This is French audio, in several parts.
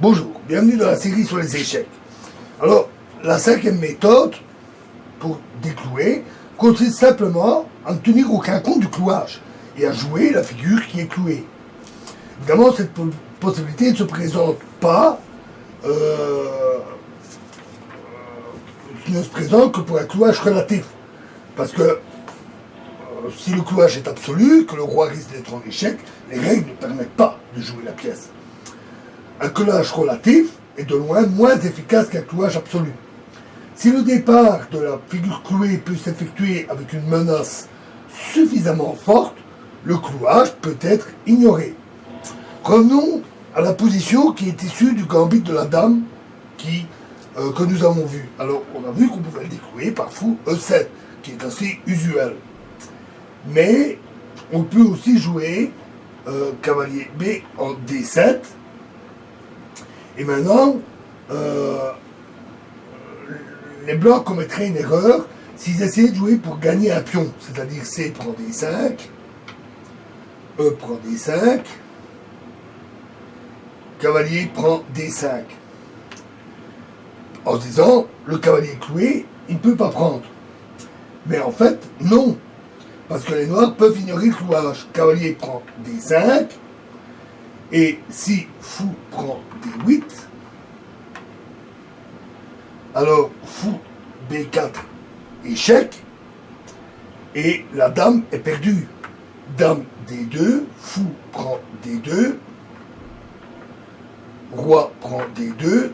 Bonjour, bienvenue dans la série sur les échecs. Alors, la cinquième méthode pour déclouer consiste simplement à ne tenir aucun compte du clouage et à jouer la figure qui est clouée. Évidemment, cette possibilité ne se présente pas, ne se présente que pour un clouage relatif. Parce que si le clouage est absolu, que le roi risque d'être en échec, les règles ne permettent pas de jouer la pièce. Un clouage relatif est de loin moins efficace qu'un clouage absolu. Si le départ de la figure clouée peut s'effectuer avec une menace suffisamment forte, le clouage peut être ignoré. Revenons à la position qui est issue du gambit de la dame que nous avons vu. Alors, on a vu qu'on pouvait le déclouer par fou E7, qui est assez usuel. Mais on peut aussi jouer cavalier B en D7. Et maintenant, les blancs commettraient une erreur s'ils essayaient de jouer pour gagner un pion. C'est-à-dire C prend D5, E prend D5, cavalier prend D5. En se disant, le cavalier cloué, il ne peut pas prendre. Mais en fait, non. Parce que les noirs peuvent ignorer le clouage. Cavalier prend D5. Et si fou prend D8, alors fou B4, échec. Et la dame est perdue. Dame D2, fou prend D2. Roi prend D2.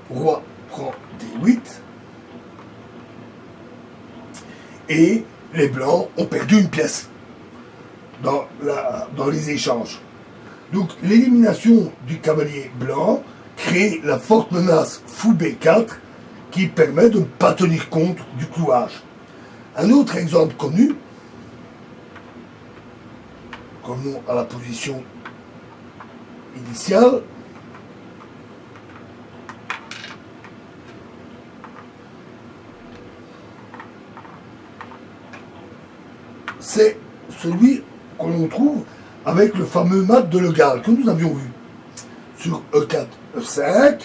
Roi prend D8. Et les blancs ont perdu une pièce dans les échanges. Donc l'élimination du cavalier blanc crée la forte menace fou B4 qui permet de ne pas tenir compte du clouage. Un autre exemple connu, revenons à la position initiale, c'est celui que l'on trouve avec le fameux mat de Le Gall que nous avions vu. Sur E4, E5,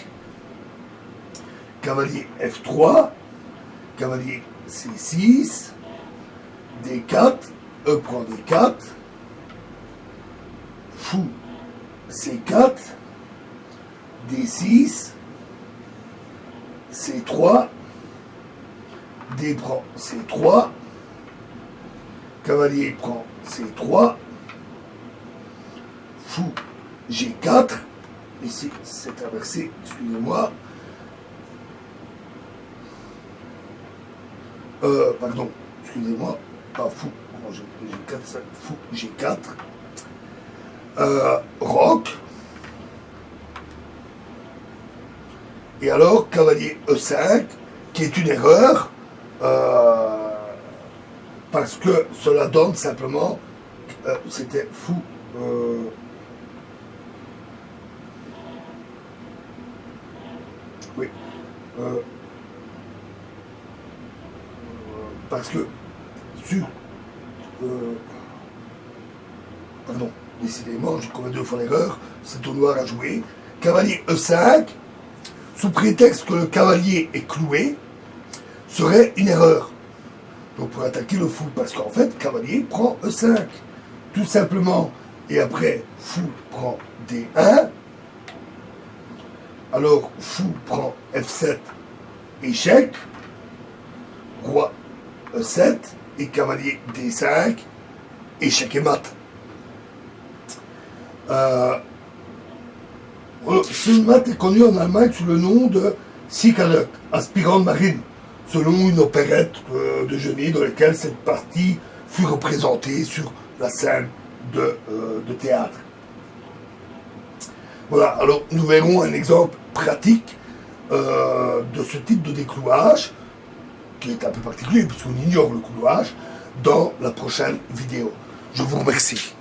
cavalier F3, cavalier C6, D4, E prend D4, fou C4, D6, C3, D prend C3, cavalier prend C3, fou G4, ici c'est inversé, excusez-moi, pardon, excusez-moi, pas fou, G4, fou G4, roc, et alors cavalier E5, qui est une erreur, parce que cela donne simplement, c'était fou, oui, parce que sur, pardon, décidément, j'ai commis deux fois l'erreur, c'est au noir à jouer, cavalier E5, sous prétexte que le cavalier est cloué, serait une erreur. Donc pour attaquer le fou, parce qu'en fait, cavalier prend E5, tout simplement, et après, fou prend D1, alors fou prend F7, échec, roi E7, et cavalier D5, échec et mat. Ce mat est connu en Allemagne sous le nom de Siegerlöck, aspirant marine, selon une opérette de Genet dans laquelle cette partie fut représentée sur la scène de théâtre. Voilà, alors nous verrons un exemple pratique de ce type de déclouage, qui est un peu particulier puisqu'on ignore le clouage, dans la prochaine vidéo. Je vous remercie.